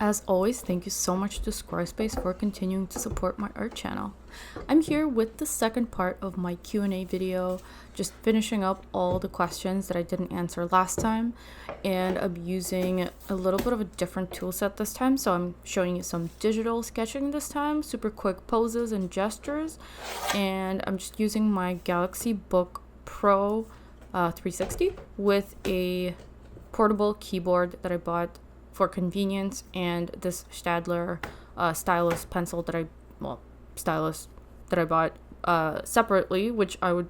As always, thank you so much to Squarespace for continuing to support my art channel. I'm here with the second part of my Q&A video, just finishing up all the questions that I didn't answer last time, and I'm using a little bit of a different tool set this time. So I'm showing you some digital sketching this time, super quick poses and gestures, and I'm just using my Galaxy Book Pro 360 with a portable keyboard that I bought for convenience, and this Staedtler Stylus pencil that I bought separately, which I would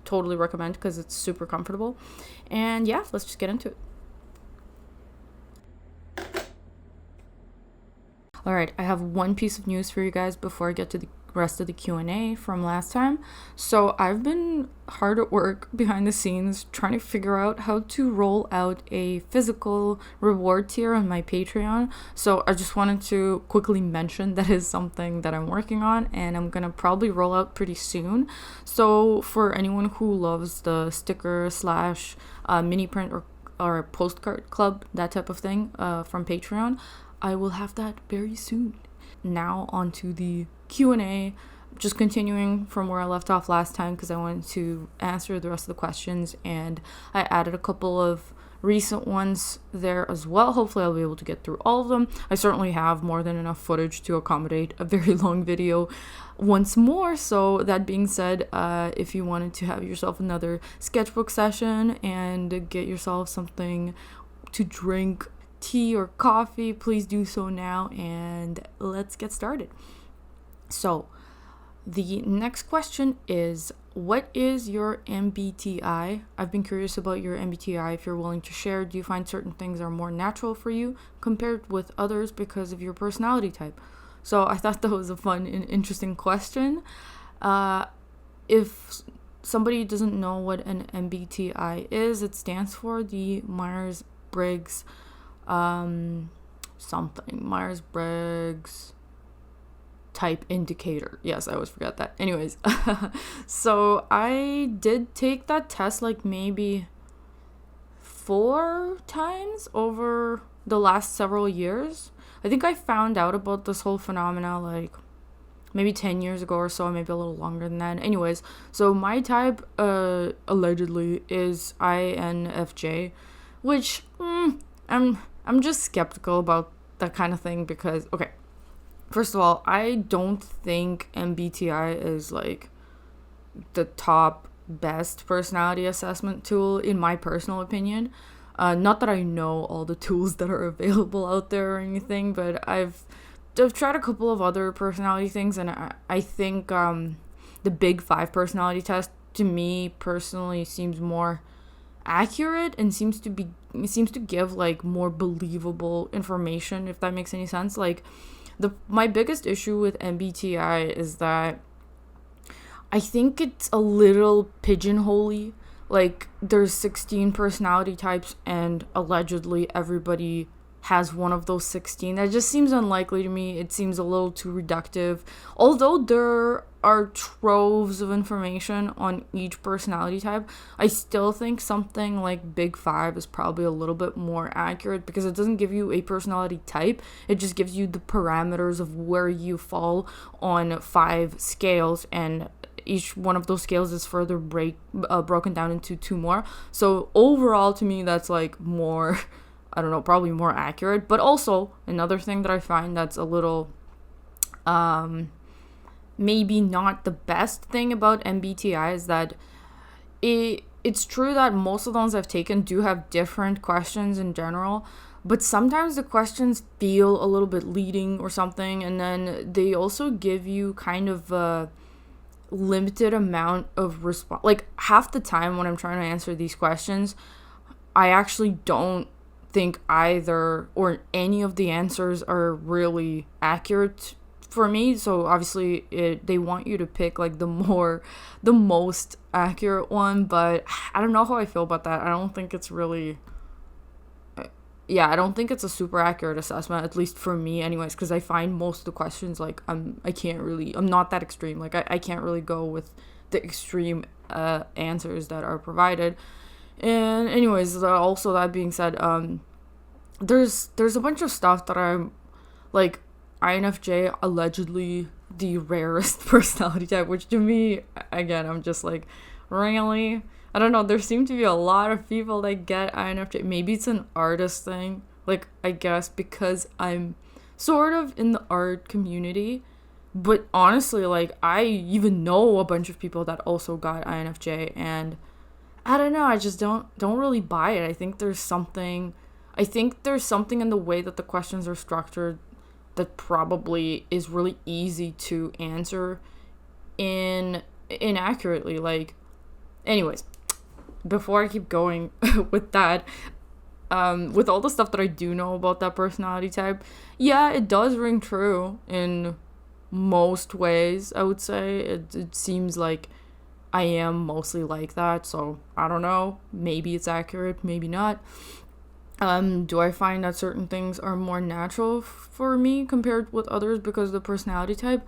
totally recommend because it's super comfortable. And yeah, let's just get into it. Alright, I have one piece of news for you guys before I get to the rest of the Q&A from last time. So I've been hard at work behind the scenes trying to figure out how to roll out a physical reward tier on my Patreon. So I just wanted to quickly mention that is something that I'm working on, and I'm gonna probably roll out pretty soon. So for anyone who loves the sticker slash mini print or postcard club, that type of thing from Patreon, I will have that very soon. Now onto the Q&A, just continuing from where I left off last time because I wanted to answer the rest of the questions, and I added a couple of recent ones there as well. Hopefully I'll be able to get through all of them. I certainly have more than enough footage to accommodate a very long video once more. So that being said, if you wanted to have yourself another sketchbook session and get yourself something to drink, tea or coffee, please do so now, and let's get started. So the next question is, what is your MBTI? I've been curious about your MBTI. If you're willing to share, do you find certain things are more natural for you compared with others because of your personality type? So I thought that was a fun and interesting question. If somebody doesn't know what an MBTI is, it stands for the Myers-Briggs Myers-Briggs type indicator. Yes, I always forget that. Anyways, so I did take that test like maybe 4 times over the last several years. I think I found out about this whole phenomena like maybe 10 years ago or so, maybe a little longer than that. Anyways, so my type allegedly is INFJ, which I'm just skeptical about that kind of thing because, okay, first of all, I don't think MBTI is like the top best personality assessment tool in my personal opinion. Not that I know all the tools that are available out there or anything, but I've tried a couple of other personality things, and I think the Big 5 personality test to me personally seems more accurate and seems to give like more believable information, if that makes any sense. Like my biggest issue with MBTI is that I think it's a little pigeonholey. Like there's 16 personality types and allegedly everybody has one of those 16. That just seems unlikely to me. It seems a little too reductive. Although there are troves of information on each personality type, I still think something like Big 5 is probably a little bit more accurate because it doesn't give you a personality type. It just gives you the parameters of where you fall on 5 scales, and each one of those scales is further broken down into 2 more. So overall, to me, that's like more, I don't know, probably more accurate. But also another thing that I find that's a little maybe not the best thing about MBTI is that it's true that most of the ones I've taken do have different questions in general, but sometimes the questions feel a little bit leading or something, and then they also give you kind of a limited amount of response. Like half the time when I'm trying to answer these questions, I actually don't think either or any of the answers are really accurate for me. So obviously they want you to pick like the most accurate one, but I don't know how I feel about that. I don't think it's really I don't think it's a super accurate assessment, at least for me anyways, because I find most of the questions like I'm not that extreme. Like I can't really go with the extreme answers that are provided. And anyways, also that being said, there's a bunch of stuff that I'm like INFJ allegedly the rarest personality type, which to me, again, I'm just like, really? I don't know. There seem to be a lot of people that get INFJ. Maybe it's an artist thing. Like, I guess because I'm sort of in the art community. But honestly, like, I even know a bunch of people that also got INFJ. And I don't know. I just don't really buy it. I think there's something in the way that the questions are structured that probably is really easy to answer inaccurately. Like, anyways, before I keep going with that, with all the stuff that I do know about that personality type, yeah, it does ring true in most ways. I would say it seems like I am mostly like that, so I don't know, maybe it's accurate, maybe not. Do I find that certain things are more natural for me compared with others because of the personality type?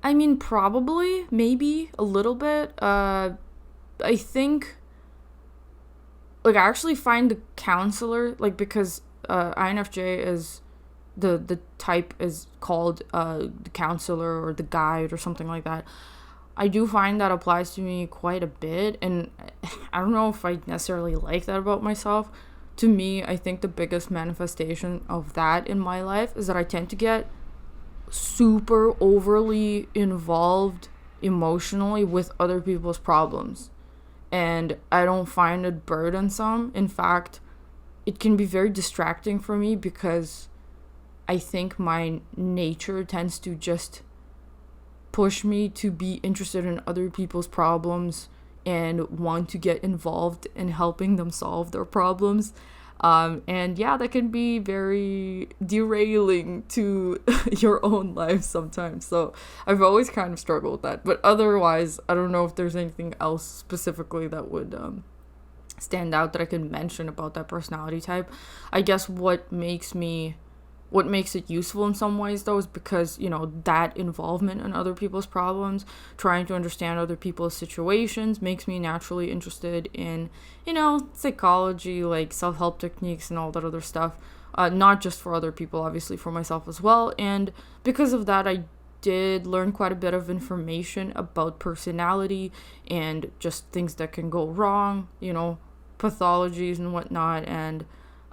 I mean, probably, maybe a little bit. I think, like, I actually find the counselor, like, because INFJ is, the type is called the counselor or the guide or something like that. I do find that applies to me quite a bit, and I don't know if I necessarily like that about myself. To me, I think the biggest manifestation of that in my life is that I tend to get super overly involved emotionally with other people's problems. And I don't find it burdensome. In fact, it can be very distracting for me because I think my nature tends to just push me to be interested in other people's problems and want to get involved in helping them solve their problems. And yeah, that can be very derailing to your own life sometimes. So I've always kind of struggled with that. But otherwise, I don't know if there's anything else specifically that would stand out that I can mention about that personality type. I guess what makes it useful in some ways, though, is because, you know, that involvement in other people's problems, trying to understand other people's situations, makes me naturally interested in, you know, psychology, like self-help techniques and all that other stuff. Not just for other people, obviously for myself as well. And because of that, I did learn quite a bit of information about personality and just things that can go wrong, you know, pathologies and whatnot. And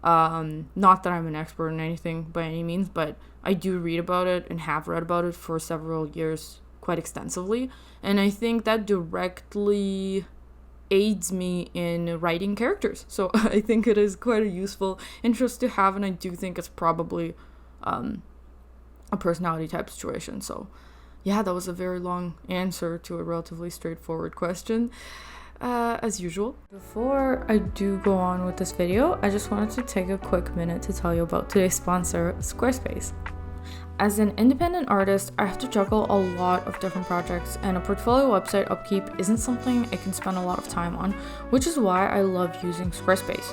not that I'm an expert in anything by any means, but I do read about it and have read about it for several years quite extensively. And I think that directly aids me in writing characters. So I think it is quite a useful interest to have, and I do think it's probably a personality type situation. So yeah, that was a very long answer to a relatively straightforward question. As usual. Before I do go on with this video, I just wanted to take a quick minute to tell you about today's sponsor, Squarespace. As an independent artist, I have to juggle a lot of different projects, and a portfolio website upkeep isn't something I can spend a lot of time on, which is why I love using Squarespace.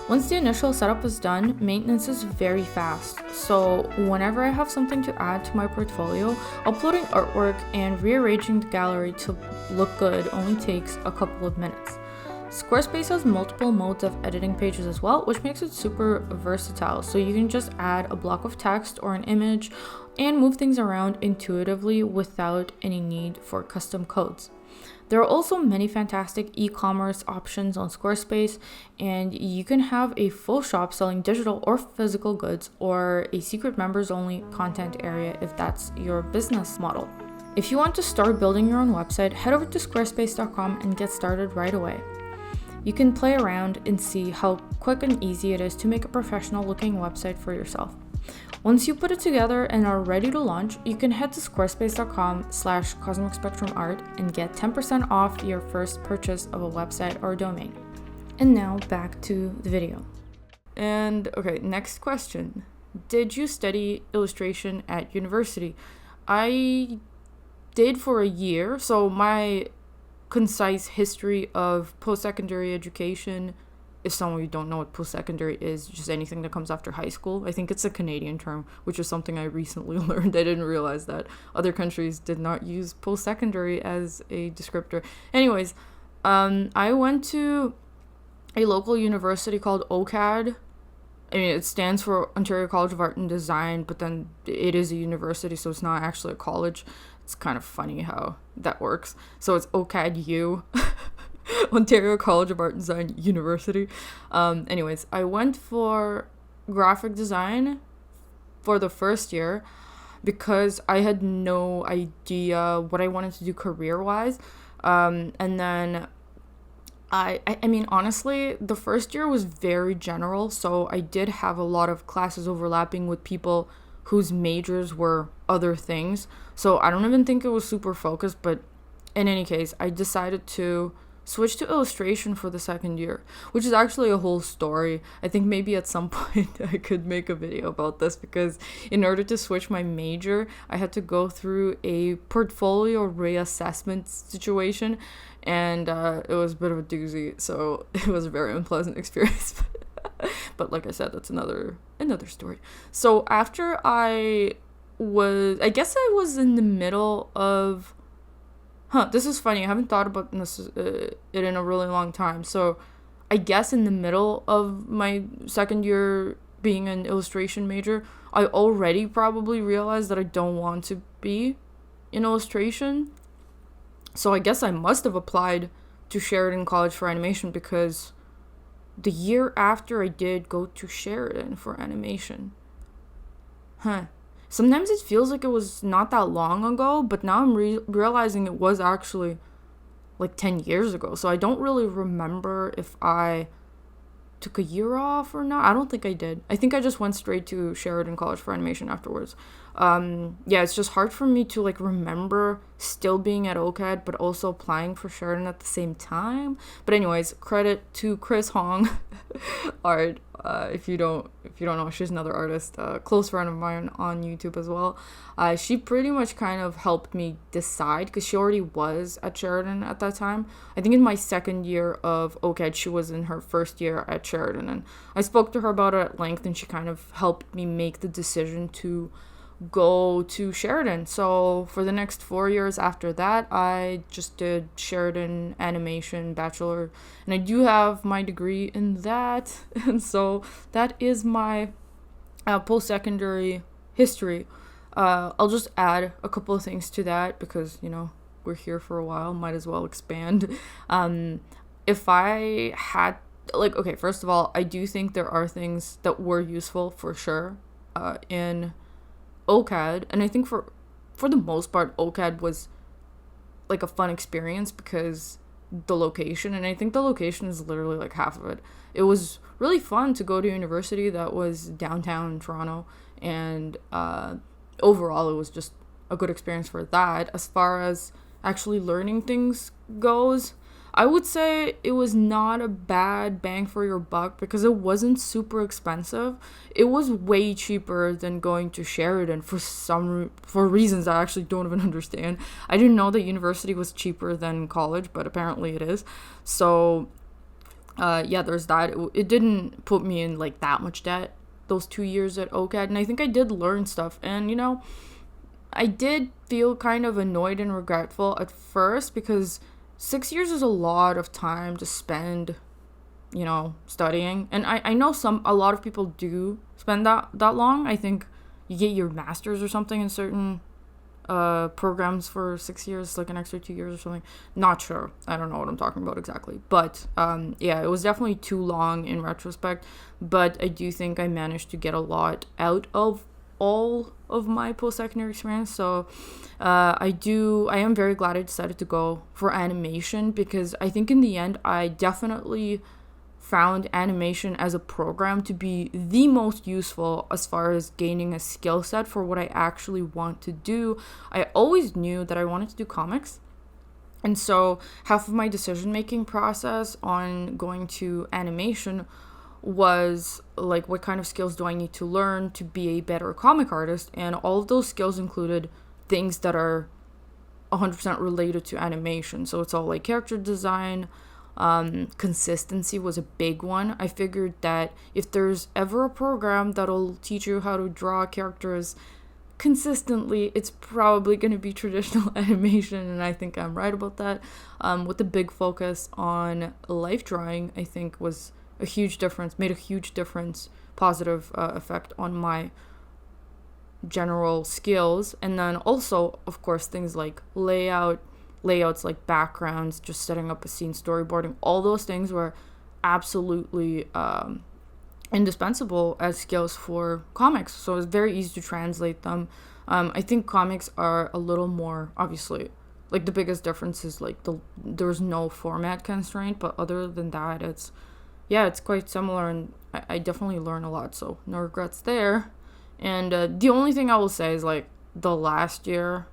Once the initial setup is done, maintenance is very fast, so whenever I have something to add to my portfolio, uploading artwork and rearranging the gallery to look good only takes a couple of minutes. Squarespace has multiple modes of editing pages as well, which makes it super versatile, so you can just add a block of text or an image and move things around intuitively without any need for custom codes. There are also many fantastic e-commerce options on Squarespace, and you can have a full shop selling digital or physical goods, or a secret members only content area if that's your business model. If you want to start building your own website, head over to squarespace.com and get started right away. You can play around and see how quick and easy it is to make a professional looking website for yourself. Once you put it together and are ready to launch, you can head to squarespace.com/cosmicspectrumart and get 10% off your first purchase of a website or domain. And now back to the video. And okay, next question. Did you study illustration at university? I did for a year, so my concise history of post-secondary education, if some of you don't know what post-secondary is, just anything that comes after high school. I think it's a Canadian term, which is something I recently learned. I didn't realize that other countries did not use post-secondary as a descriptor. Anyways, I went to a local university called OCAD I mean, it stands for Ontario College of Art and Design, but then it is a university, so it's not actually a college. It's kind of funny how that works. So it's OCAD-U, Ontario College of Art and Design University. Anyways, I went for graphic design for the first year because I had no idea what I wanted to do career-wise. And then I mean, honestly, the first year was very general, so I did have a lot of classes overlapping with people whose majors were other things. So I don't even think it was super focused, but in any case, I decided to switch to illustration for the second year, which is actually a whole story. I think maybe at some point I could make a video about this, because in order to switch my major, I had to go through a portfolio reassessment situation, and it was a bit of a doozy, so it was a very unpleasant experience. But like I said, that's another story. So after I guess I was in the middle of, this is funny, I haven't thought about this it in a really long time. So I guess in the middle of my second year being an illustration major, I already probably realized that I don't want to be in illustration. So I guess I must have applied to Sheridan College for animation, because the year after I did go to Sheridan for animation. Sometimes it feels like it was not that long ago, but now I'm realizing it was actually like 10 years ago. So I don't really remember if I took a year off or not. I don't think I did. I think I just went straight to Sheridan College for animation afterwards. Yeah, it's just hard for me to like remember still being at OCAD but also applying for Sheridan at the same time. But anyways, credit to Chris Hong art. If you don't know, she's another artist, close friend of mine on YouTube as well. She pretty much kind of helped me decide, because she already was at Sheridan at that time. I think in my second year of OCAD, she was in her first year at Sheridan, and I spoke to her about it at length, and she kind of helped me make the decision to go to Sheridan. So for the next 4 years after that, I just did Sheridan animation bachelor, and I do have my degree in that. And so that is my post-secondary history. I'll just add a couple of things to that, because we're here for a while, might as well expand. If I had okay, first of all, I do think there are things that were useful for sure in OCAD, and I think for the most part OCAD was like a fun experience because the location, and I think the location is literally like half of it. It was really fun to go to university that was downtown in Toronto, and overall it was just a good experience for that. As far as actually learning things goes, I would say it was not a bad bang for your buck, because it wasn't super expensive. It was way cheaper than going to Sheridan for reasons I actually don't even understand. I didn't know that university was cheaper than college, but apparently it is. So yeah, there's that. It didn't put me in like that much debt those 2 years at OCAD, and I think I did learn stuff. And I did feel kind of annoyed and regretful at first, because 6 years is a lot of time to spend, studying. And I know a lot of people do spend that long. I think you get your master's or something in certain programs for 6 years, like an extra 2 years or something. Not sure. I don't know what I'm talking about exactly. But yeah, it was definitely too long in retrospect. But I do think I managed to get a lot out of all of my post-secondary experience. So I am very glad I decided to go for animation, because I think in the end I definitely found animation as a program to be the most useful as far as gaining a skill set for what I actually want to do. I always knew that I wanted to do comics, and so half of my decision-making process on going to animation was like, what kind of skills do I need to learn to be a better comic artist? And all of those skills included things that are 100% related to animation. So it's all like character design. Consistency was a big one. I figured that if there's ever a program that'll teach you how to draw characters consistently, it's probably going to be traditional animation, and I think I'm right about that. With the big focus on life drawing, I think made a huge difference positive effect on my general skills. And then also, of course, things like layouts like backgrounds, just setting up a scene, storyboarding, all those things were absolutely indispensable as skills for comics. So it's very easy to translate them. I think comics are a little more, obviously, like the biggest difference is like there's no format constraint, but other than that, it's quite similar, and I definitely learn a lot, so no regrets there. And the only thing I will say is like the last year,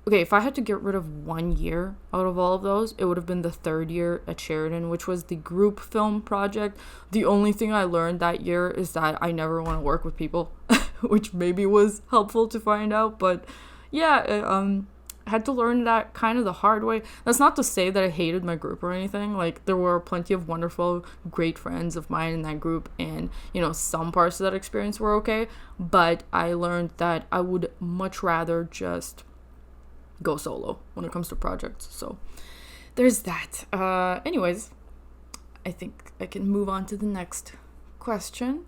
okay, if I had to get rid of 1 year out of all of those, it would have been the third year at Sheridan, which was the group film project. The only thing I learned that year is that I never want to work with people, which maybe was helpful to find out. But yeah, I had to learn that kind of the hard way. That's not to say that I hated my group or anything. Like, there were plenty of wonderful, great friends of mine in that group, and, you know, some parts of that experience were okay. But I learned that I would much rather just go solo when it comes to projects. So there's that. Anyways, I think I can move on to the next question,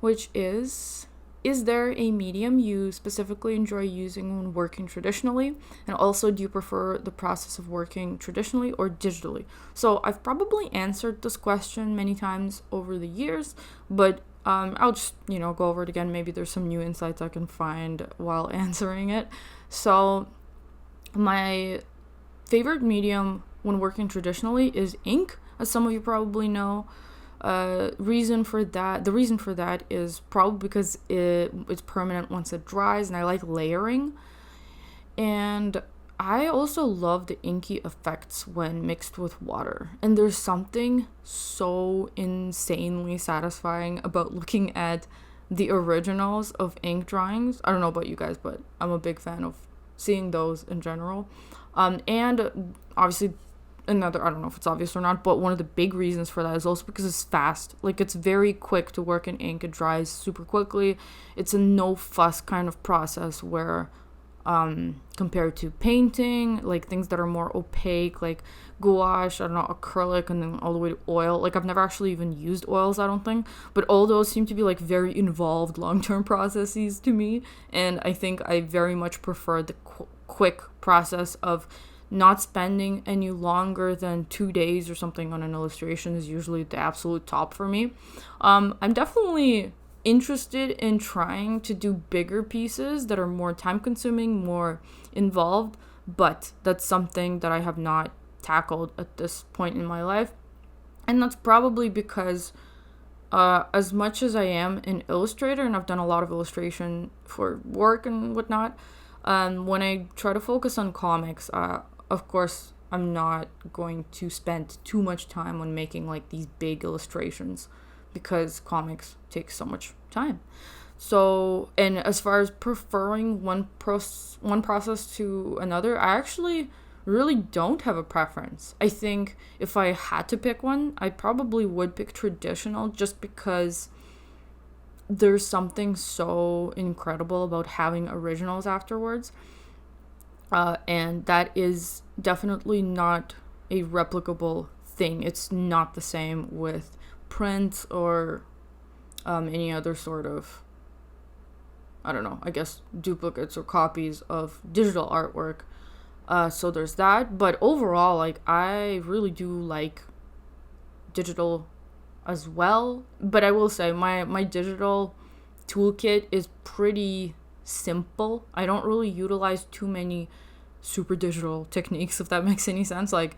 which is there a medium you specifically enjoy using when working traditionally? And also, do you prefer the process of working traditionally or digitally? So I've probably answered this question many times over the years, but I'll just, go over it again. Maybe there's some new insights I can find while answering it. So my favorite medium when working traditionally is ink, as some of you probably know. The reason for that is probably because it's permanent once it dries, and I like layering. And I also love the inky effects when mixed with water. And there's something so insanely satisfying about looking at the originals of ink drawings. I don't know about you guys, but I'm a big fan of seeing those in general. And obviously, I don't know if it's obvious or not, but one of the big reasons for that is also because it's fast. Like, it's very quick to work in ink. It dries super quickly. It's a no fuss kind of process where, compared to painting, like things that are more opaque, like gouache, acrylic, and then all the way to oil. Like, I've never actually even used oils, I don't think, but all those seem to be like very involved long-term processes to me. And I think I very much prefer the quick process of not spending any longer than 2 days or something on an illustration is usually the absolute top for me. I'm definitely interested in trying to do bigger pieces that are more time consuming, more involved, but that's something that I have not tackled at this point in my life. And that's probably because as much as I am an illustrator, and I've done a lot of illustration for work and whatnot, when I try to focus on comics, of course, I'm not going to spend too much time on making like these big illustrations because comics take so much time. So, and as far as preferring one process to another, I actually really don't have a preference. I think if I had to pick one, I probably would pick traditional, just because there's something so incredible about having originals afterwards. And that is definitely not a replicable thing. It's not the same with print or any other sort of, I guess duplicates or copies of digital artwork. So there's that. But overall, like, I really do like digital as well. But I will say my digital toolkit is pretty simple. I don't really utilize too many super digital techniques, if that makes any sense. Like,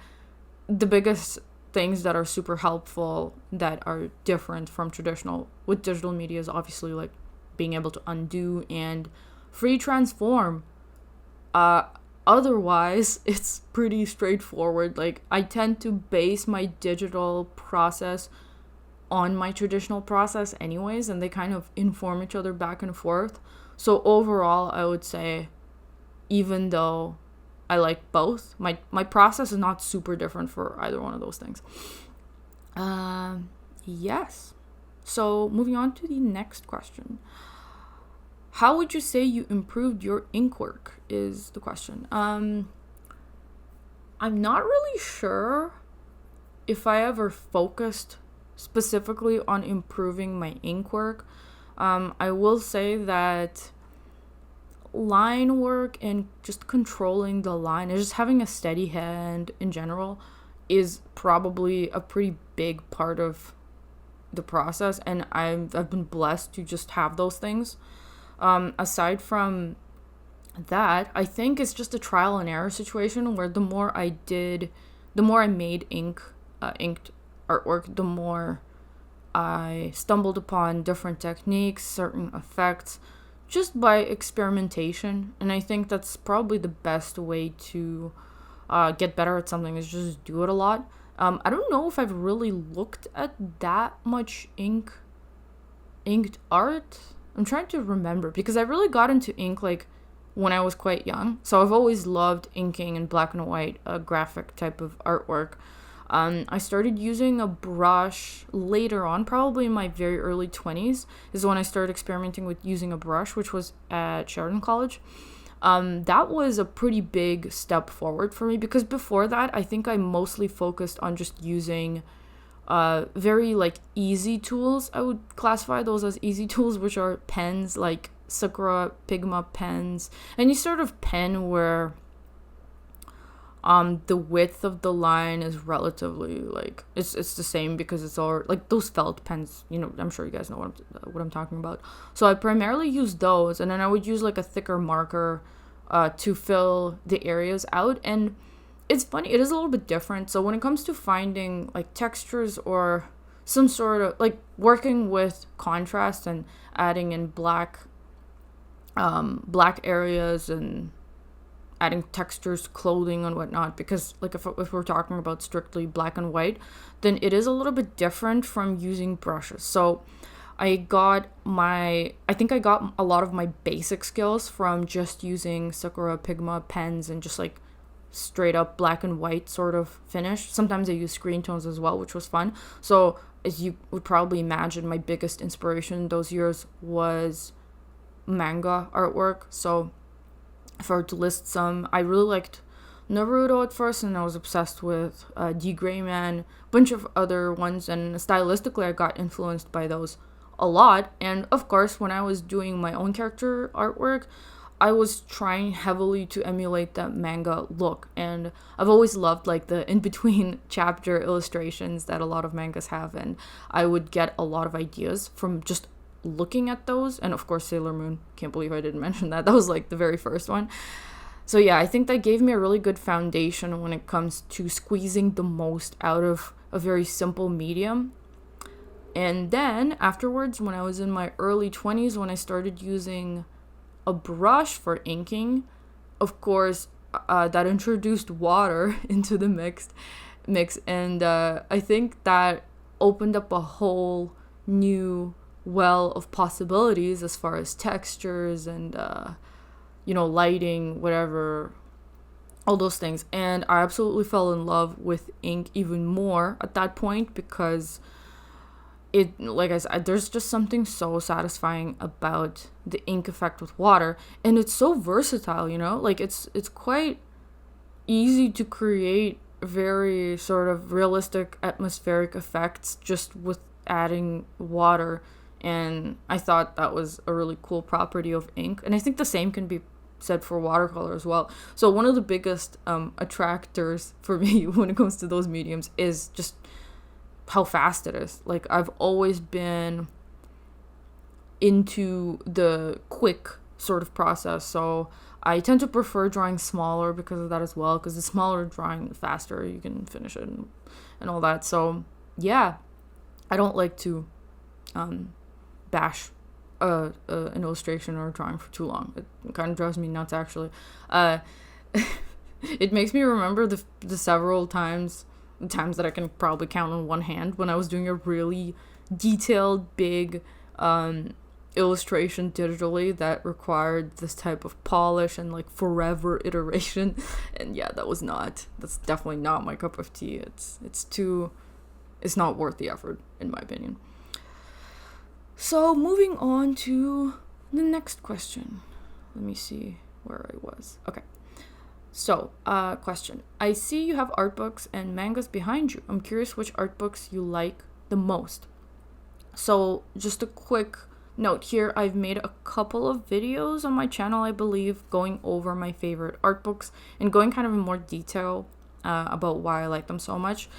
the biggest things that are super helpful that are different from traditional with digital media is obviously like being able to undo and free transform. Otherwise, it's pretty straightforward. Like, I tend to base my digital process on my traditional process anyways, and they kind of inform each other back and forth. So overall, I would say, even though I like both, my process is not super different for either one of those things. Yes. So moving on to the next question. How would you say you improved your ink work is the question. I'm not really sure if I ever focused specifically on improving my ink work. I will say that line work and just controlling the line and just having a steady hand in general is probably a pretty big part of the process, and I've been blessed to just have those things. Aside from that, I think it's just a trial and error situation where the more I made inked artwork, the more I stumbled upon different techniques, certain effects, just by experimentation. And I think that's probably the best way to get better at something, is just do it a lot. I don't know if I've really looked at that much inked art. I'm trying to remember, because I really got into ink like when I was quite young. So I've always loved inking in black and white, graphic type of artwork. I started using a brush later on, probably in my very early 20s, is when I started experimenting with using a brush, which was at Sheridan College. That was a pretty big step forward for me, because before that, I think I mostly focused on just using very like easy tools. I would classify those as easy tools, which are pens like Sakura Pigma pens, any sort of pen where the width of the line is relatively like it's the same, because it's all like those felt pens, I'm sure you guys know what I'm talking about. So I primarily use those, and then I would use like a thicker marker to fill the areas out. And it's funny, it is a little bit different. So when it comes to finding like textures or some sort of like working with contrast and adding in black areas and adding textures, clothing and whatnot, because like if we're talking about strictly black and white, then it is a little bit different from using brushes. So I think I got a lot of my basic skills from just using Sakura Pigma pens and just like straight up black and white sort of finish. Sometimes I use screen tones as well, which was fun. So as you would probably imagine, my biggest inspiration those years was manga artwork. So if I were to list some, I really liked Naruto at first, and I was obsessed with D. Grayman, a bunch of other ones, and stylistically I got influenced by those a lot. And of course, when I was doing my own character artwork, I was trying heavily to emulate that manga look, and I've always loved like the in-between chapter illustrations that a lot of mangas have, and I would get a lot of ideas from just looking at those. And of course, Sailor Moon, can't believe I didn't mention that was like the very first one. So yeah, I think that gave me a really good foundation when it comes to squeezing the most out of a very simple medium. And then afterwards, when I was in my early 20s, when I started using a brush for inking, of course, that introduced water into the mix, and I think that opened up a whole new well of possibilities as far as textures and lighting, whatever, all those things. And I absolutely fell in love with ink even more at that point, because it, like I said, there's just something so satisfying about the ink effect with water, and it's so versatile, like it's quite easy to create very sort of realistic atmospheric effects just with adding water. And I thought that was a really cool property of ink. And I think the same can be said for watercolor as well. So one of the biggest attractors for me when it comes to those mediums is just how fast it is. Like, I've always been into the quick sort of process. So I tend to prefer drawing smaller because of that as well. Because the smaller drawing, the faster you can finish it and all that. So yeah, I don't like to bash an illustration or a drawing for too long. It kind of drives me nuts, actually. It makes me remember the several times that I can probably count on one hand when I was doing a really detailed, big illustration digitally that required this type of polish and like forever iteration. And yeah, that's definitely not my cup of tea. It's not worth the effort, in my opinion. So moving on to the next question. Let me see where I was. Okay. So, question. I see you have art books and mangas behind you. I'm curious which art books you like the most. So just a quick note here, I've made a couple of videos on my channel, I believe, going over my favorite art books and going kind of in more detail about why I like them so much.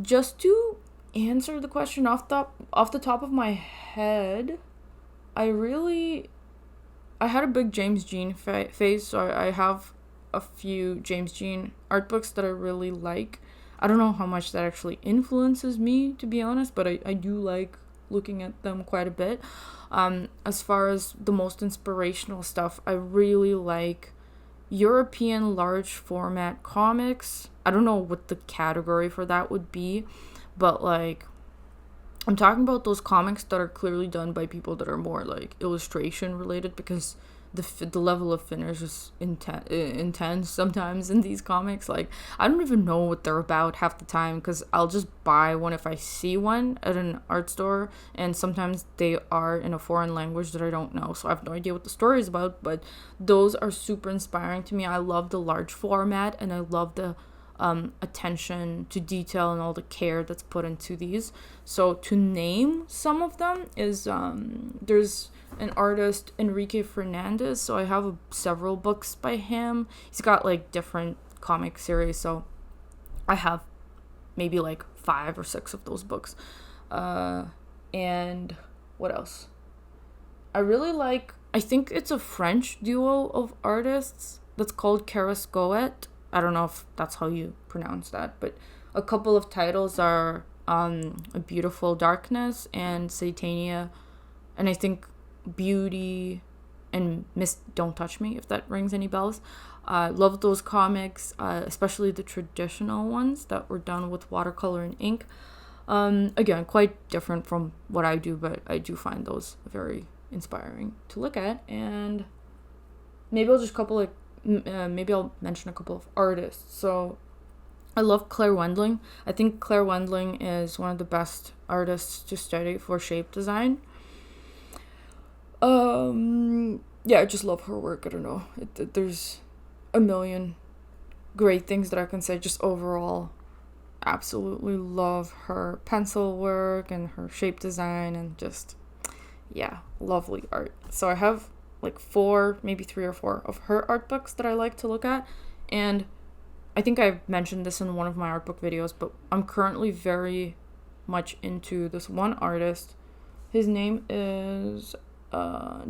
Just to answer the question off the top of my head, I had a big James Jean phase, so I have a few James Jean art books that I really like. I don't know how much that actually influences me, to be honest, but I do like looking at them quite a bit. As far as the most inspirational stuff, I really like European large format comics. I don't know what the category for that would be, but like, I'm talking about those comics that are clearly done by people that are more like illustration related, because the level of finish is intense sometimes in these comics. Like, I don't even know what they're about half the time, because I'll just buy one if I see one at an art store, and sometimes they are in a foreign language that I don't know, so I have no idea what the story is about, but those are super inspiring to me. I love the large format, and I love the attention to detail and all the care that's put into these. So to name some of them is there's an artist, Enrique Fernandez, so I have several books by him. He's got like different comic series, so I have maybe like 5 or 6 of those books. And what else? I think it's a French duo of artists that's called Carrascoet. I don't know if that's how you pronounce that, but a couple of titles are A Beautiful Darkness and Satania, and I think Beauty and Miss Don't Touch Me, if that rings any bells. Love those comics, especially the traditional ones that were done with watercolor and ink. Again, quite different from what I do, but I do find those very inspiring to look at. And maybe I'll mention a couple of artists. So I love Claire Wendling. I think Claire Wendling is one of the best artists to study for shape design. Yeah, I just love her work. I don't know. There's a million great things that I can say. Just overall, absolutely love her pencil work and her shape design, and just, yeah, lovely art. So I have like 4, maybe 3 or 4 of her art books that I like to look at. And I think I've mentioned this in one of my art book videos, but I'm currently very much into this one artist. His name is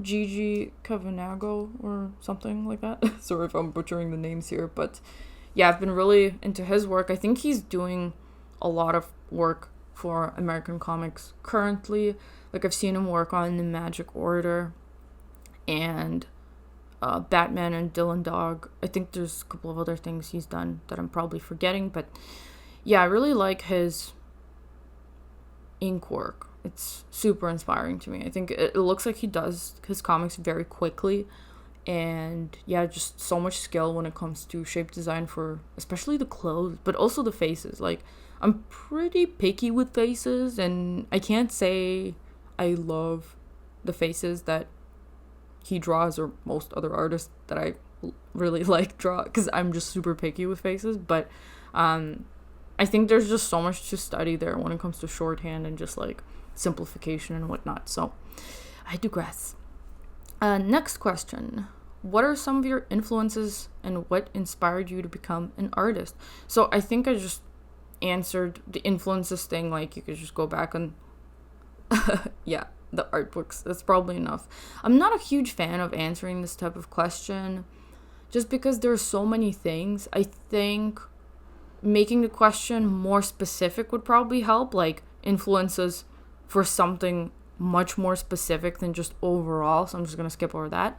Gigi Cavanago or something like that. Sorry if I'm butchering the names here, but yeah, I've been really into his work. I think he's doing a lot of work for American comics currently. Like, I've seen him work on The Magic Order and Batman and Dylan Dog. I think there's a couple of other things he's done that I'm probably forgetting, but yeah, I really like his ink work. It's super inspiring to me. I think it looks like he does his comics very quickly, and yeah, just so much skill when it comes to shape design for especially the clothes, but also the faces. Like, I'm pretty picky with faces, and I can't say I love the faces that he draws or most other artists that I really like draw, because I'm just super picky with faces. But I think there's just so much to study there when it comes to shorthand and just like simplification and whatnot. So I digress. Next question. What are some of your influences and what inspired you to become an artist? So I think I just answered the influences thing. Like, you could just go back and yeah, the art books. That's probably enough. I'm not a huge fan of answering this type of question just because there's so many things. I think making the question more specific would probably help, like influences for something much more specific than just overall. So I'm just going to skip over that.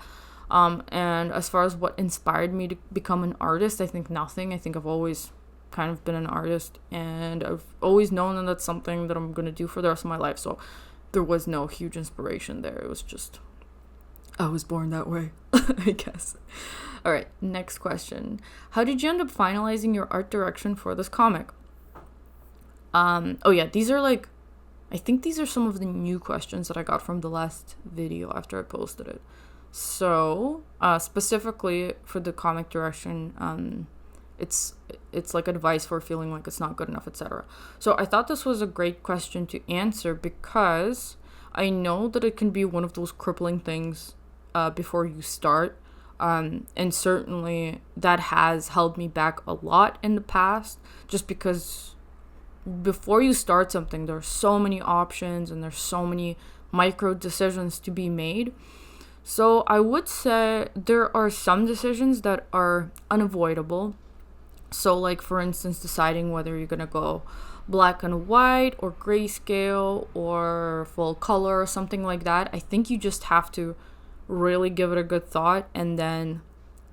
And as far as what inspired me to become an artist, I think nothing. I think I've always kind of been an artist, and I've always known that that's something that I'm going to do for the rest of my life. So there was no huge inspiration there. It was just, I was born that way, I guess. All right, next question. How did you end up finalizing your art direction for this comic? Oh yeah, these are like, I think these are some of the new questions that I got from the last video after I posted it. So, specifically for the comic direction, it's like advice for feeling like it's not good enough, etc. So I thought this was a great question to answer because I know that it can be one of those crippling things before you start. And certainly that has held me back a lot in the past, just because before you start something, there's so many options and there's so many micro decisions to be made. So I would say there are some decisions that are unavoidable. So like, for instance, deciding whether you're gonna go black and white or grayscale or full color or something like that. I think you just have to really give it a good thought and then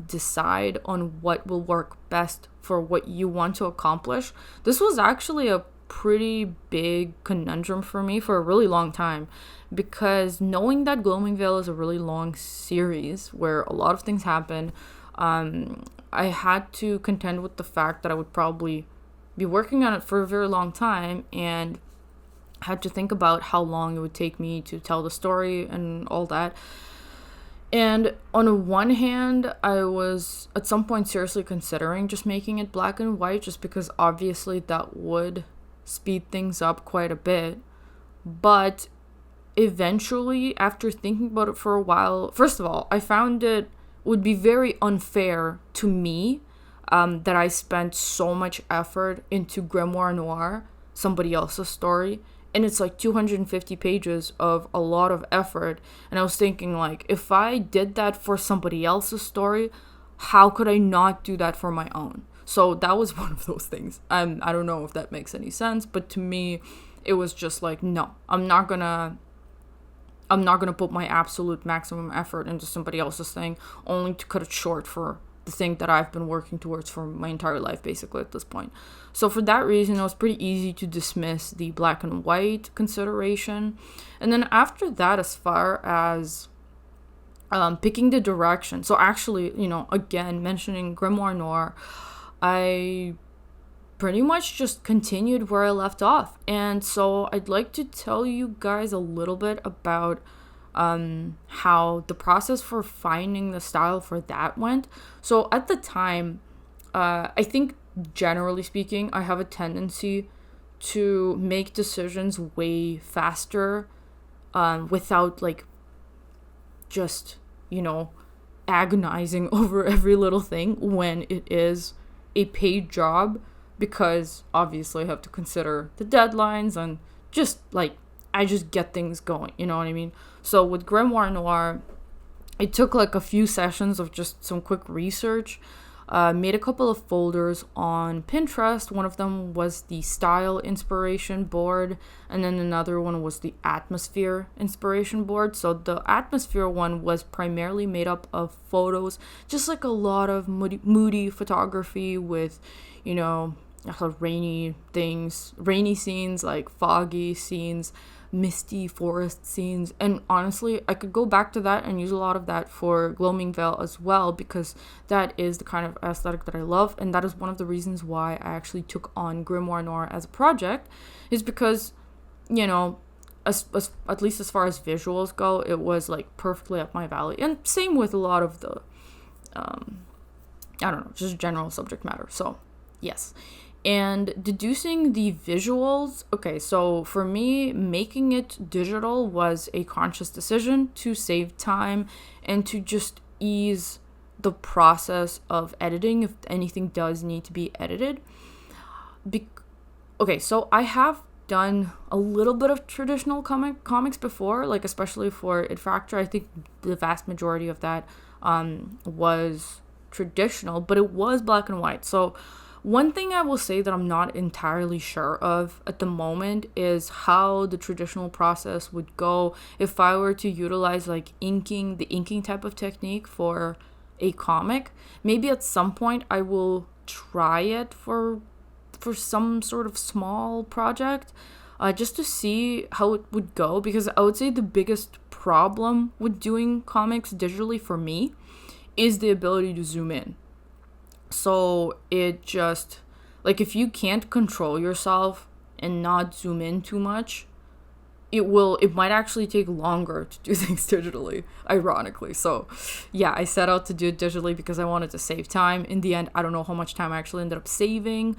decide on what will work best for what you want to accomplish. This was actually a pretty big conundrum for me for a really long time, because knowing that Gloaming Veil is a really long series where a lot of things happen, I had to contend with the fact that I would probably be working on it for a very long time, and had to think about how long it would take me to tell the story and all that. And on one hand, I was at some point seriously considering just making it black and white, just because obviously that would speed things up quite a bit. But eventually, after thinking about it for a while, first of all, I found it would be very unfair to me that I spent so much effort into Grimoire Noir, somebody else's story, and it's like 250 pages of a lot of effort. And I was thinking, like, if I did that for somebody else's story, how could I not do that for my own? So that was one of those things. I don't know if that makes any sense, but to me, it was just like, no, I'm not gonna put my absolute maximum effort into somebody else's thing only to cut it short for the thing that I've been working towards for my entire life, basically, at this point. So for that reason, it was pretty easy to dismiss the black and white consideration. And then after that, as far as picking the direction, so actually, again, mentioning Grimoire Noir, I pretty much just continued where I left off. And so I'd like to tell you guys a little bit about how the process for finding the style for that went. So at the time, I think generally speaking, I have a tendency to make decisions way faster without like just, agonizing over every little thing when it is a paid job, because obviously I have to consider the deadlines and just like I just get things going, you know what I mean? So with Grimoire Noir, it took like a few sessions of just some quick research. Made a couple of folders on Pinterest. One of them was the style inspiration board, and then another one was the atmosphere inspiration board. So the atmosphere one was primarily made up of photos, just like a lot of moody photography with, rainy things, rainy scenes, like foggy scenes, misty forest scenes. And honestly, I could go back to that and use a lot of that for Gloaming Veil as well, because that is the kind of aesthetic that I love, and that is one of the reasons why I actually took on Grimoire Noir as a project, is because, as at least as far as visuals go, it was like perfectly up my valley. And same with a lot of the just general subject matter. So yes. And deducing the visuals, okay, so for me, making it digital was a conscious decision to save time and to just ease the process of editing if anything does need to be edited. Okay, so I have done a little bit of traditional comics before, like especially for It Factor. I think the vast majority of that was traditional, but it was black and white. So one thing I will say that I'm not entirely sure of at the moment is how the traditional process would go if I were to utilize like the inking type of technique for a comic. Maybe at some point I will try it for some sort of small project, just to see how it would go, because I would say the biggest problem with doing comics digitally for me is the ability to zoom in. So it just, like, if you can't control yourself and not zoom in too much, it might actually take longer to do things digitally, ironically. So yeah, I set out to do it digitally because I wanted to save time. In the end, I don't know how much time I actually ended up saving,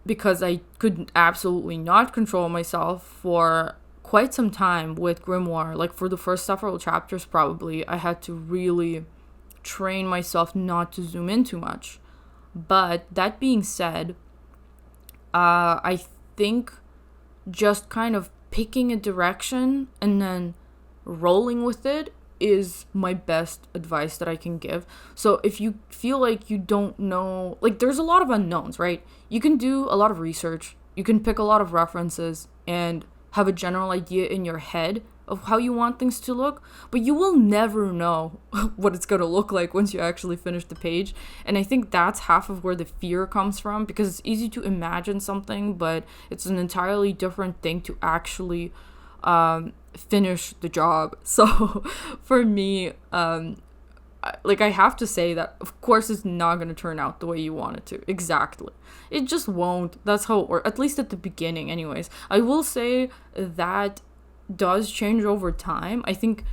because I could absolutely not control myself for quite some time with Grimoire. Like for the first several chapters, probably I had to really train myself not to zoom in too much. But that being said, I think just kind of picking a direction and then rolling with it is my best advice that I can give. So if you feel like you don't know, like there's a lot of unknowns, right? You can do a lot of research, you can pick a lot of references and have a general idea in your head of how you want things to look, but you will never know what it's going to look like once you actually finish the page. And I think that's half of where the fear comes from, because it's easy to imagine something, but it's an entirely different thing to actually finish the job. So for me, like I have to say that of course it's not going to turn out the way you want it to. Exactly. It just won't. That's how it works, at least at the beginning anyways. I will say that does change over time. I think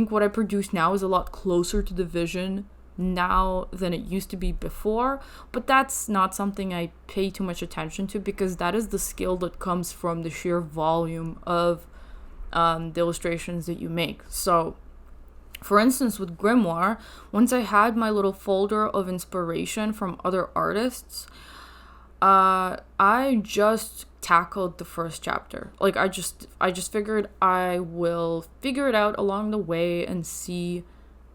what I produce now is a lot closer to the vision now than it used to be before, but that's not something I pay too much attention to, because that is the skill that comes from the sheer volume of the illustrations that you make. So for instance, with Grimoire, once I had my little folder of inspiration from other artists, I just tackled the first chapter. Like I just figured I will figure it out along the way and see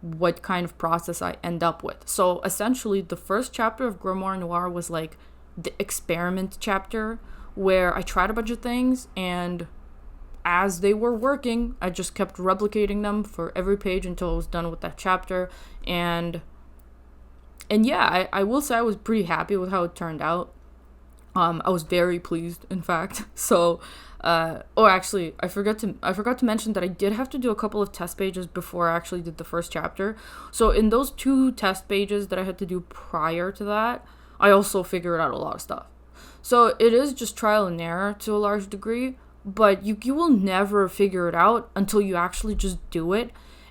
what kind of process I end up with. So essentially the first chapter of Grimoire Noir was like the experiment chapter, where I tried a bunch of things, and as they were working, I just kept replicating them for every page until I was done with that chapter. And yeah, I will say I was pretty happy with how it turned out. I was very pleased, in fact. So, actually, I forgot to mention that I did have to do a couple of test pages before I actually did the first chapter. So in those 2 test pages that I had to do prior to that, I also figured out a lot of stuff. So it is just trial and error to a large degree, but you will never figure it out until you actually just do it.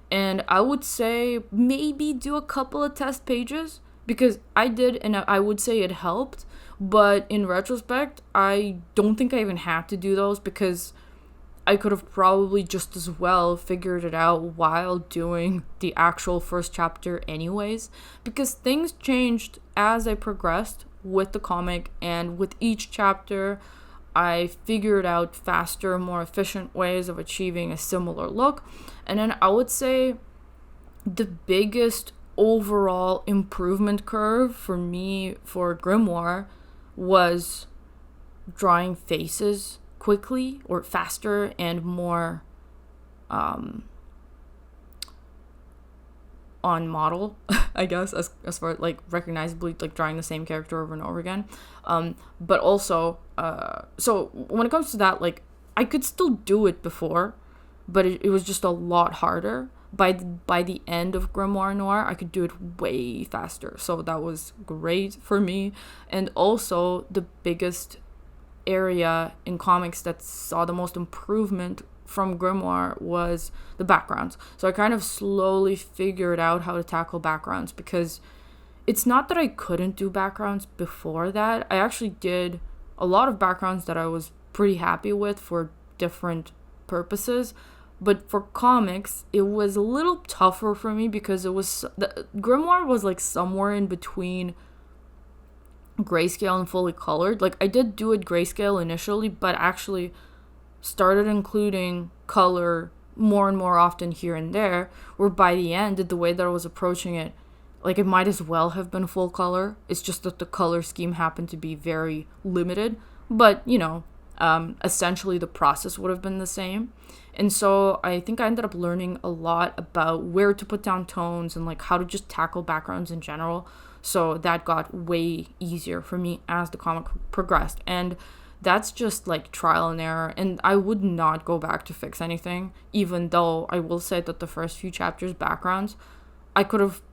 And I would say maybe do a couple of test pages, because I did, and I would say it helped. But in retrospect, I don't think I even had to do those, because I could have probably just as well figured it out while doing the actual first chapter anyways, because things changed as I progressed with the comic, and with each chapter I figured out faster, more efficient ways of achieving a similar look. And then I would say the biggest overall improvement curve for me for Grimoire was drawing faces quickly, or faster, and more on model, I guess, as far like recognizably, like drawing the same character over and over again. But also, so when it comes to that, like I could still do it before, but it was just a lot harder. By the end of Grimoire Noir, I could do it way faster. So that was great for me. And also, the biggest area in comics that saw the most improvement from Grimoire was the backgrounds. So I kind of slowly figured out how to tackle backgrounds, because it's not that I couldn't do backgrounds before that. I actually did a lot of backgrounds that I was pretty happy with for different purposes. But for comics, it was a little tougher for me, because Grimoire was like somewhere in between grayscale and fully colored. Like I did do it grayscale initially, but actually started including color more and more often here and there, where by the end, the way that I was approaching it, like it might as well have been full color. It's just that the color scheme happened to be very limited, but essentially the process would have been the same. And so I think I ended up learning a lot about where to put down tones and like how to just tackle backgrounds in general. So that got way easier for me as the comic progressed. And that's just like trial and error. And I would not go back to fix anything, even though I will say that the first few chapters backgrounds, I could have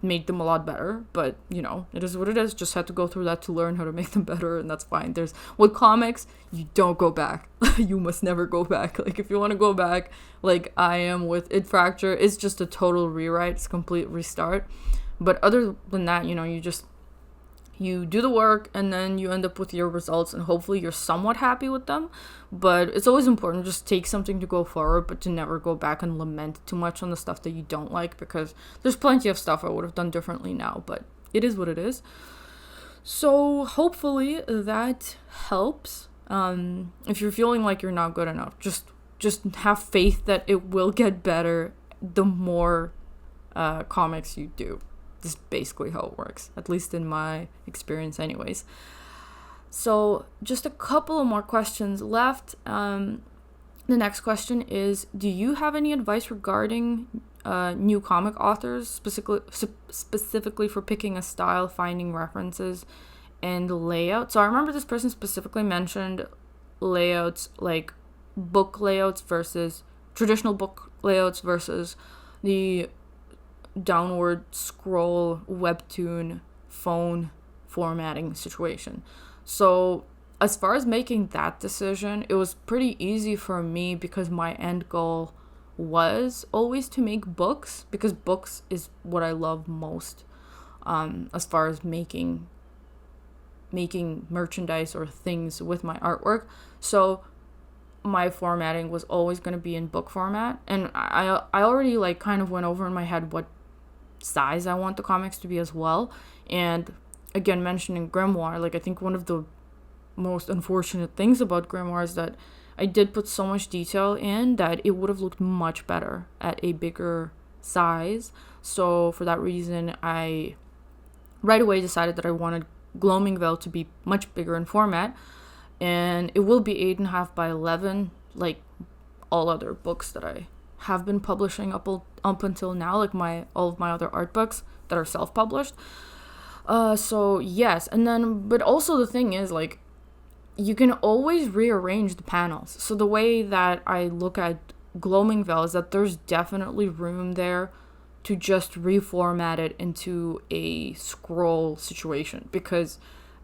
made them a lot better, but you know, it is what it is. Just had to go through that to learn how to make them better, and that's fine. With comics, you don't go back. You must never go back. Like, if you want to go back, like I am with It Fracture, it's just a total rewrite. It's a complete restart. But other than that, you know, you do the work and then you end up with your results, and hopefully you're somewhat happy with them. But it's always important to just take something to go forward, but to never go back and lament too much on the stuff that you don't like, because there's plenty of stuff I would have done differently now, but it is what it is. So hopefully that helps. If you're feeling like you're not good enough, just have faith that it will get better the more comics you do. This is basically how it works, at least in my experience anyways. So just a couple of more questions left. The next question is, do you have any advice regarding new comic authors, specifically for picking a style, finding references, and layout? So I remember this person specifically mentioned layouts, like book layouts versus traditional book layouts versus the downward scroll webtoon phone formatting situation. So as far as making that decision, it was pretty easy for me because my end goal was always to make books, because books is what I love most, as far as making merchandise or things with my artwork. So my formatting was always going to be in book format, and I already like kind of went over in my head what size I want the comics to be as well. And again, mentioning Grimoire, like I think one of the most unfortunate things about Grimoire is that I did put so much detail in that it would have looked much better at a bigger size. So for that reason, I right away decided that I wanted Gloamingvale to be much bigger in format, and it will be 8.5 by 11, like all other books that I have been publishing up until now, like all of my other art books that are self-published. So yes, and then but also the thing is, like, you can always rearrange the panels. So the way that I look at Gloamingvale is that there's definitely room there to just reformat it into a scroll situation, because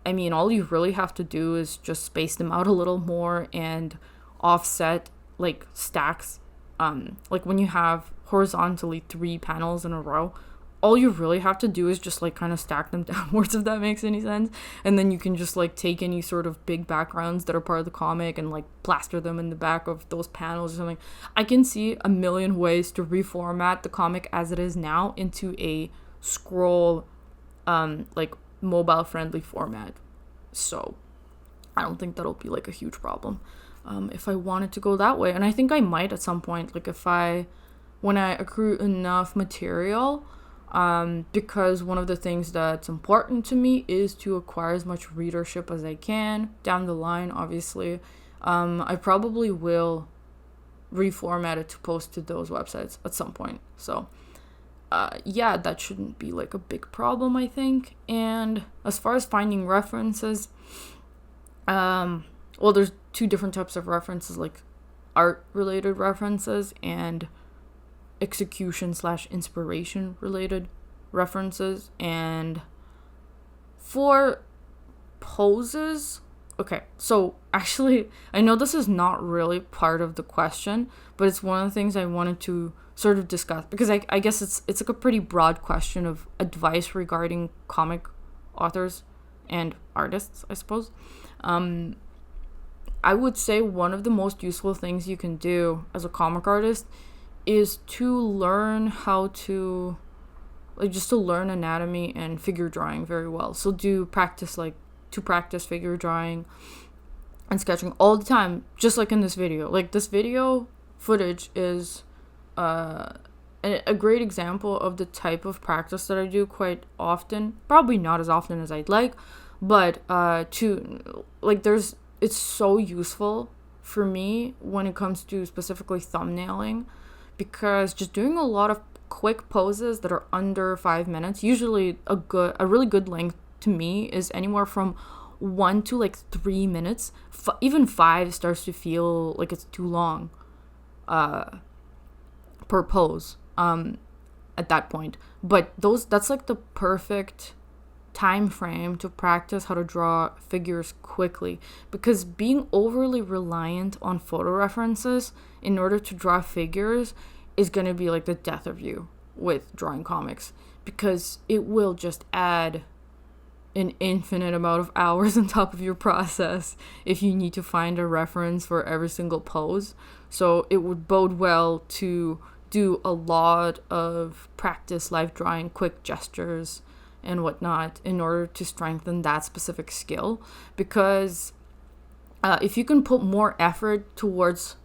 I mean, all you really have to do is just space them out a little more and offset like stacks. Like when you have horizontally 3 panels in a row, all you really have to do is just like kind of stack them downwards, if that makes any sense. And then you can just like take any sort of big backgrounds that are part of the comic and like plaster them in the back of those panels or something. I can see a million ways to reformat the comic as it is now into a scroll, like mobile friendly format. So I don't think that'll be like a huge problem. If I wanted to go that way, and I think I might at some point, like when I accrue enough material, because one of the things that's important to me is to acquire as much readership as I can down the line, obviously. I probably will reformat it to post to those websites at some point. So yeah, that shouldn't be like a big problem, I think. And as far as finding references, well, there's 2 different types of references, like art related references and execution/inspiration related references. And for poses, okay, so actually I know this is not really part of the question, but it's one of the things I wanted to sort of discuss, because I guess it's like a pretty broad question of advice regarding comic authors and artists, I suppose. I would say one of the most useful things you can do as a comic artist is to learn how to, like, just to learn anatomy and figure drawing very well. So practice figure drawing and sketching all the time, just like in this video. Like, this video footage is a great example of the type of practice that I do quite often. Probably not as often as I'd like, but it's so useful for me when it comes to specifically thumbnailing, because just doing a lot of quick poses that are under 5 minutes, usually a really good length to me is anywhere from 1 to like 3 minutes. Even 5 starts to feel like it's too long per pose. at that point. But that's like the perfect time frame to practice how to draw figures quickly, because being overly reliant on photo references in order to draw figures is going to be like the death of you with drawing comics, because it will just add an infinite amount of hours on top of your process if you need to find a reference for every single pose. So it would bode well to do a lot of practice live drawing, quick gestures and whatnot in order to strengthen that specific skill, because if you can put more effort towards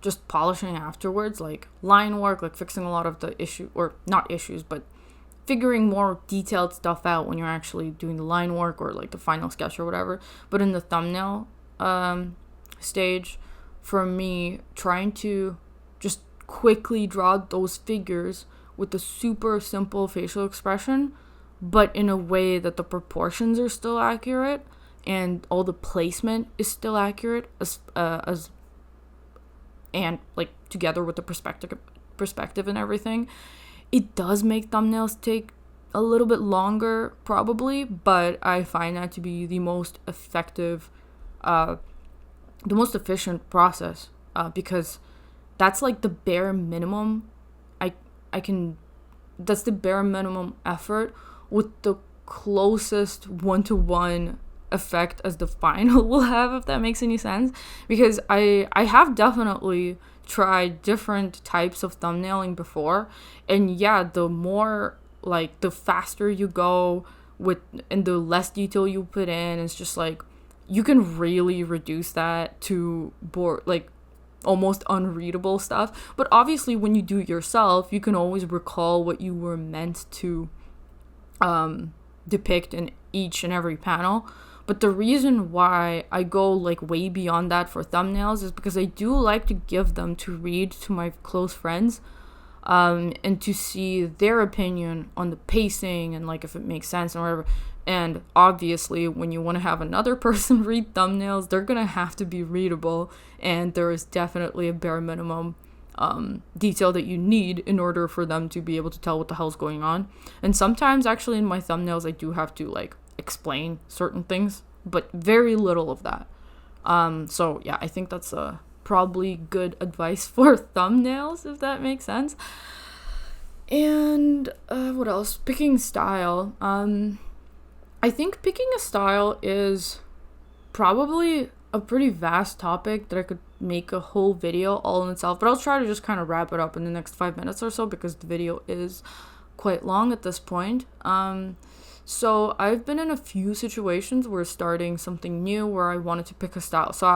just polishing afterwards, like line work, like fixing a lot of the issue, or not issues, but figuring more detailed stuff out when you're actually doing the line work or like the final sketch or whatever. But in the thumbnail stage, for me, trying to just quickly draw those figures with a super simple facial expression, but in a way that the proportions are still accurate and all the placement is still accurate, as and like together with the perspective and everything. It does make thumbnails take a little bit longer probably, but I find that to be the most effective, the most efficient process, because that's like the bare minimum that's the bare minimum effort with the closest one-to-one effect as the final will have, if that makes any sense. Because I have definitely tried different types of thumbnailing before, and yeah, the more like the faster you go with and the less detail you put in, it's just like you can really reduce that to like almost unreadable stuff. But obviously when you do it yourself, you can always recall what you were meant to depict in each and every panel. But the reason why I go like way beyond that for thumbnails is because I do like to give them to read to my close friends, and to see their opinion on the pacing and like if it makes sense and whatever. And obviously when you want to have another person read thumbnails, they're gonna have to be readable, and there is definitely a bare minimum detail that you need in order for them to be able to tell what the hell's going on. And sometimes actually in my thumbnails I do have to like explain certain things, but very little of that. So yeah, I think that's probably good advice for thumbnails, if that makes sense. And what else? Picking style. I think picking a style is probably a pretty vast topic that I could make a whole video all in itself, but I'll try to just kind of wrap it up in the next 5 minutes or so, because the video is quite long at this point. So I've been in a few situations where starting something new where I wanted to pick a style. So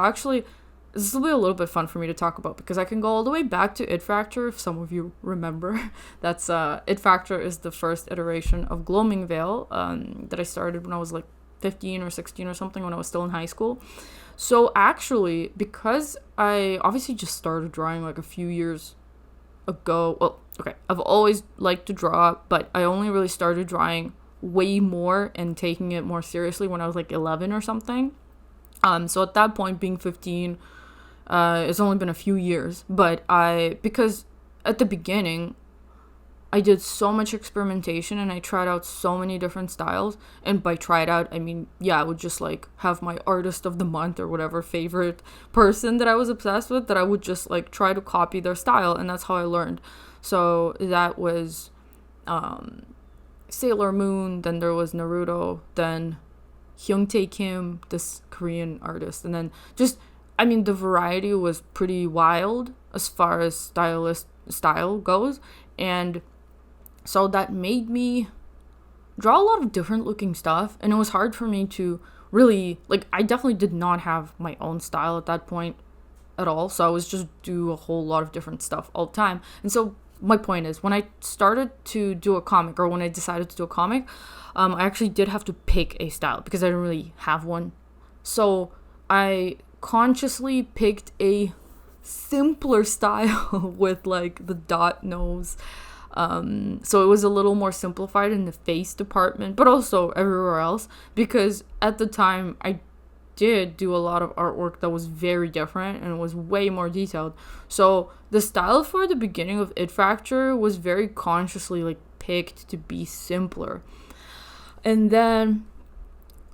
this will be a little bit fun for me to talk about, because I can go all the way back to It Factor, if some of you remember. That's It Factor is the first iteration of Gloaming Veil that I started when I was like 15 or 16 or something, when I was still in high school. So actually, because I obviously just started drawing like a few years ago. Well, okay, I've always liked to draw, but I only really started drawing way more and taking it more seriously when I was like 11 or something. So at that point, being 15, it's only been a few years, but because at the beginning I did so much experimentation and I tried out so many different styles. And by tried out, I mean, yeah, I would just like have my artist of the month or whatever favorite person that I was obsessed with, that I would just like try to copy their style. And that's how I learned. So that was Sailor Moon, then there was Naruto, then Shioon Kim, this Korean artist. And then just, I mean, the variety was pretty wild as far as style goes. And so that made me draw a lot of different looking stuff. And it was hard for me to really, like, I definitely did not have my own style at that point at all. So I was just do a whole lot of different stuff all the time. And so my point is, when I started to do a comic, or when I decided to do a comic, I actually did have to pick a style because I didn't really have one. So I consciously picked a simpler style with like the dot nose. So it was a little more simplified in the face department, but also everywhere else, because at the time I did do a lot of artwork that was very different and was way more detailed. So the style for the beginning of It Factor was very consciously like picked to be simpler. And then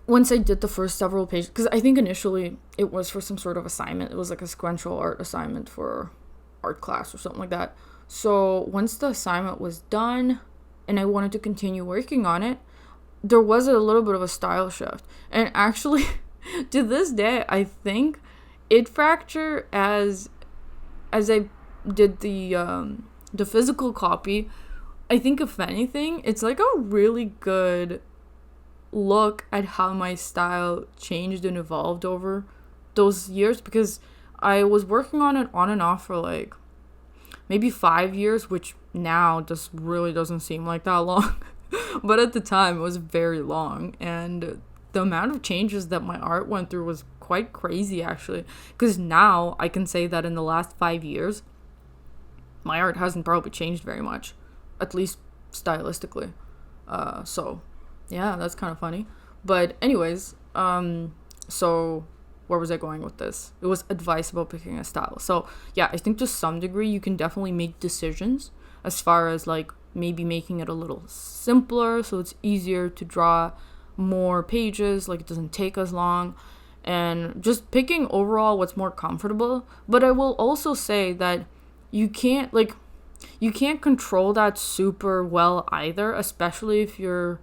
once I did the first several pages, because I think initially it was for some sort of assignment. It was like a sequential art assignment for art class or something like that. So once the assignment was done and I wanted to continue working on it, there was a little bit of a style shift. And actually, to this day, I think It Factor, as I did the physical copy, I think if anything, it's like a really good look at how my style changed and evolved over those years, because I was working on it on and off for like maybe 5 years, which now just really doesn't seem like that long. But at the time, it was very long. And the amount of changes that my art went through was quite crazy, actually. Because now I can say that in the last 5 years, my art hasn't probably changed very much, at least stylistically. So yeah, that's kind of funny. But anyways, so where was I going with this? It was advice about picking a style. So yeah, I think to some degree you can definitely make decisions as far as like maybe making it a little simpler so it's easier to draw more pages, like it doesn't take as long, and just picking overall what's more comfortable. But I will also say that you can't control that super well either, especially if you're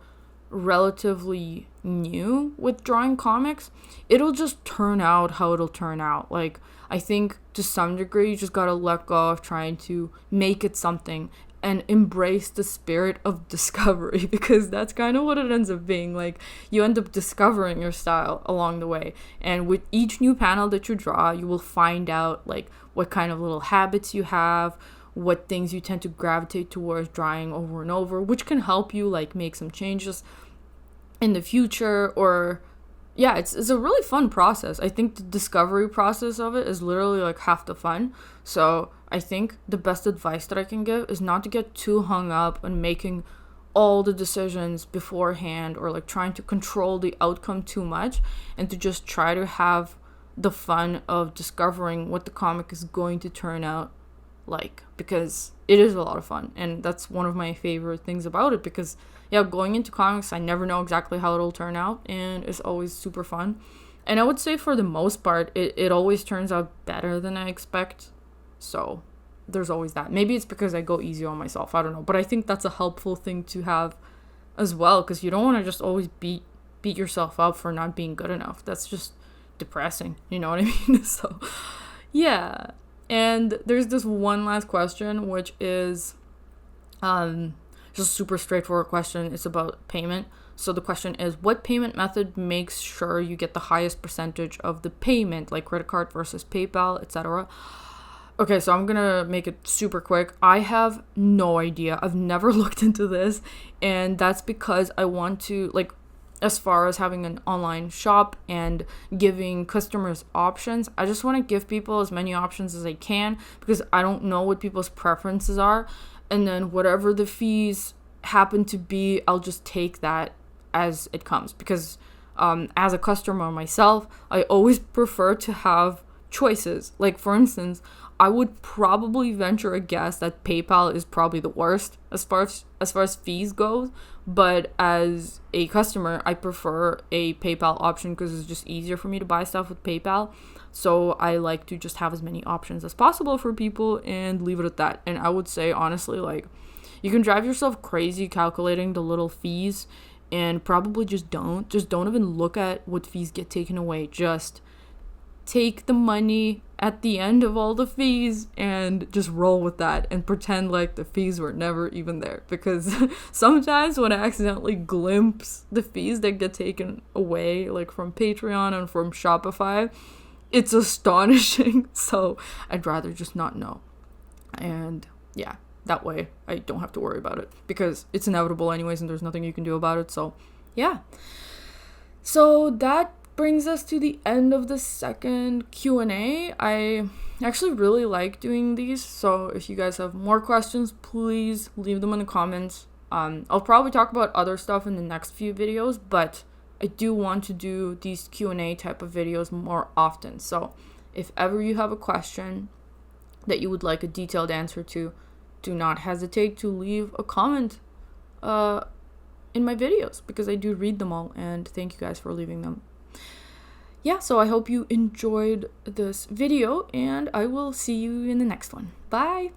relatively new with drawing comics. It'll just turn out how it'll turn out. Like, I think to some degree you just gotta let go of trying to make it something and embrace the spirit of discovery, because that's kind of what it ends up being. Like, you end up discovering your style along the way, and with each new panel that you draw, you will find out like what kind of little habits you have, what things you tend to gravitate towards drawing over and over, which can help you like make some changes in the future. Or yeah, it's a really fun process. I think the discovery process of it is literally like half the fun. So I think the best advice that I can give is not to get too hung up on making all the decisions beforehand, or like trying to control the outcome too much, and to just try to have the fun of discovering what the comic is going to turn out like, because it is a lot of fun. And that's one of my favorite things about it, because yeah, going into comics, I never know exactly how it'll turn out, and it's always super fun. And I would say for the most part, it always turns out better than I expect. So there's always that. Maybe it's because I go easy on myself, I don't know. But I think that's a helpful thing to have as well, because you don't want to just always beat yourself up for not being good enough. That's just depressing, you know what I mean? So yeah. And there's this one last question, which is just super straightforward question. It's about payment. So the question is, what payment method makes sure you get the highest percentage of the payment, like credit card versus PayPal, etc.? Okay, so I'm gonna make it super quick. I have no idea. I've never looked into this, and that's because I want to, like, as far as having an online shop and giving customers options, I just want to give people as many options as I can, because I don't know what people's preferences are. And then whatever the fees happen to be, I'll just take that as it comes. Because as a customer myself, I always prefer to have choices. Like, for instance, I would probably venture a guess that PayPal is probably the worst as far as fees goes. But as a customer, I prefer a PayPal option because it's just easier for me to buy stuff with PayPal. So I like to just have as many options as possible for people and leave it at that. And I would say, honestly, like, you can drive yourself crazy calculating the little fees, and probably just don't even look at what fees get taken away. Just take the money at the end of all the fees and just roll with that and pretend like the fees were never even there. Because sometimes when I accidentally glimpse the fees that get taken away, like from Patreon and from Shopify, it's astonishing. So I'd rather just not know. And yeah, that way I don't have to worry about it, because it's inevitable anyways and there's nothing you can do about it. So yeah. So that brings us to the end of the second Q&A. I actually really like doing these, so if you guys have more questions, please leave them in the comments. I'll probably talk about other stuff in the next few videos, but I do want to do these Q&A type of videos more often. So if ever you have a question that you would like a detailed answer to, do not hesitate to leave a comment in my videos, because I do read them all, and thank you guys for leaving them. Yeah, so I hope you enjoyed this video, and I will see you in the next one. Bye!